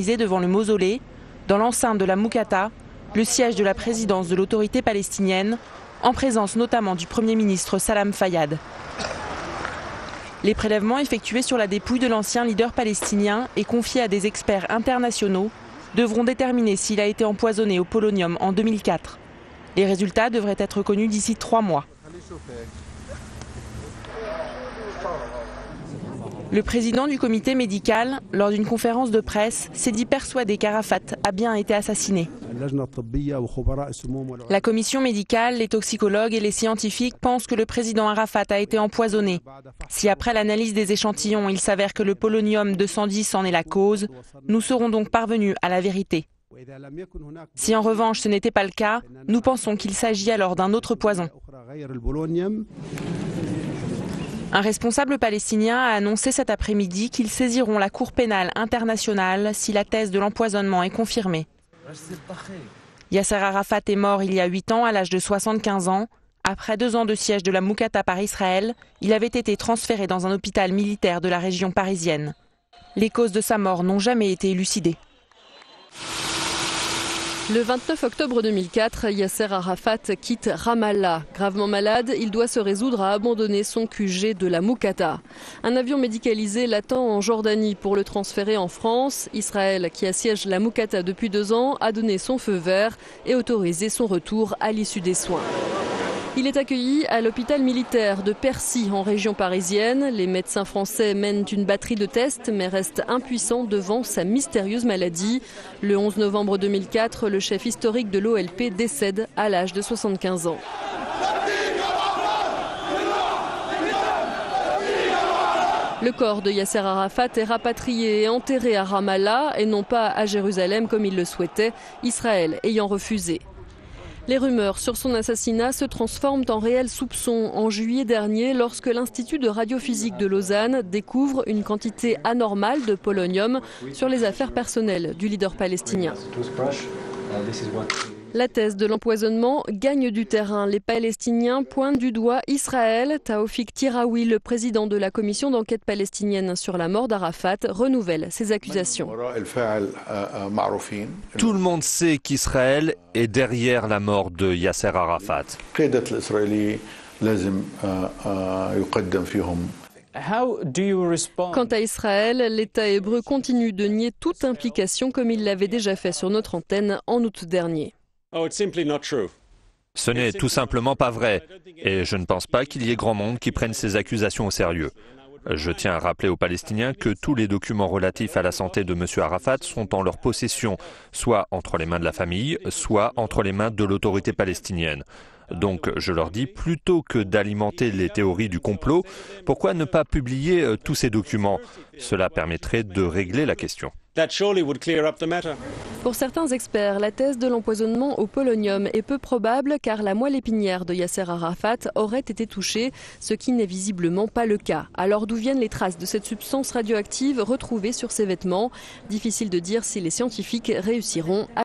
devant le mausolée, dans l'enceinte de la Moukata, le siège de la présidence de l'autorité palestinienne, en présence notamment du Premier ministre Salam Fayyad. Les prélèvements effectués sur la dépouille de l'ancien leader palestinien et confiés à des experts internationaux devront déterminer s'il a été empoisonné au polonium en 2004. Les résultats devraient être connus d'ici 3 mois. Le président du comité médical, lors d'une conférence de presse, s'est dit persuadé qu'Arafat a bien été assassiné. La commission médicale, les toxicologues et les scientifiques pensent que le président Arafat a été empoisonné. Si après l'analyse des échantillons, il s'avère que le polonium 210 en est la cause, nous serons donc parvenus à la vérité. Si en revanche ce n'était pas le cas, nous pensons qu'il s'agit alors d'un autre poison. Un responsable palestinien a annoncé cet après-midi qu'ils saisiront la Cour pénale internationale si la thèse de l'empoisonnement est confirmée. Yasser Arafat est mort il y a 8 ans à l'âge de 75 ans. Après 2 ans de siège de la Moukata par Israël, il avait été transféré dans un hôpital militaire de la région parisienne. Les causes de sa mort n'ont jamais été élucidées. Le 29 octobre 2004, Yasser Arafat quitte Ramallah. Gravement malade, il doit se résoudre à abandonner son QG de la Moukata. Un avion médicalisé l'attend en Jordanie pour le transférer en France. Israël, qui assiège la Moukata depuis 2 ans, a donné son feu vert et autorisé son retour à l'issue des soins. Il est accueilli à l'hôpital militaire de Percy en région parisienne. Les médecins français mènent une batterie de tests mais restent impuissants devant sa mystérieuse maladie. Le 11 novembre 2004, le chef historique de l'OLP décède à l'âge de 75 ans. Le corps de Yasser Arafat est rapatrié et enterré à Ramallah et non pas à Jérusalem comme il le souhaitait, Israël ayant refusé. Les rumeurs sur son assassinat se transforment en réels soupçons en juillet dernier lorsque l'Institut de radiophysique de Lausanne découvre une quantité anormale de polonium sur les affaires personnelles du leader palestinien. La thèse de l'empoisonnement gagne du terrain. Les Palestiniens pointent du doigt Israël. Taoufik Tiraoui, le président de la commission d'enquête palestinienne sur la mort d'Arafat, renouvelle ses accusations. Tout le monde sait qu'Israël est derrière la mort de Yasser Arafat. Quant à Israël, l'État hébreu continue de nier toute implication comme il l'avait déjà fait sur notre antenne en août dernier. Ce n'est tout simplement pas vrai, et je ne pense pas qu'il y ait grand monde qui prenne ces accusations au sérieux. Je tiens à rappeler aux Palestiniens que tous les documents relatifs à la santé de M. Arafat sont en leur possession, soit entre les mains de la famille, soit entre les mains de l'autorité palestinienne. Donc je leur dis, plutôt que d'alimenter les théories du complot, pourquoi ne pas publier tous ces documents? Cela permettrait de régler la question. Pour certains experts, la thèse de l'empoisonnement au polonium est peu probable car la moelle épinière de Yasser Arafat aurait été touchée, ce qui n'est visiblement pas le cas. Alors d'où viennent les traces de cette substance radioactive retrouvée sur ses vêtements? Difficile de dire si les scientifiques réussiront à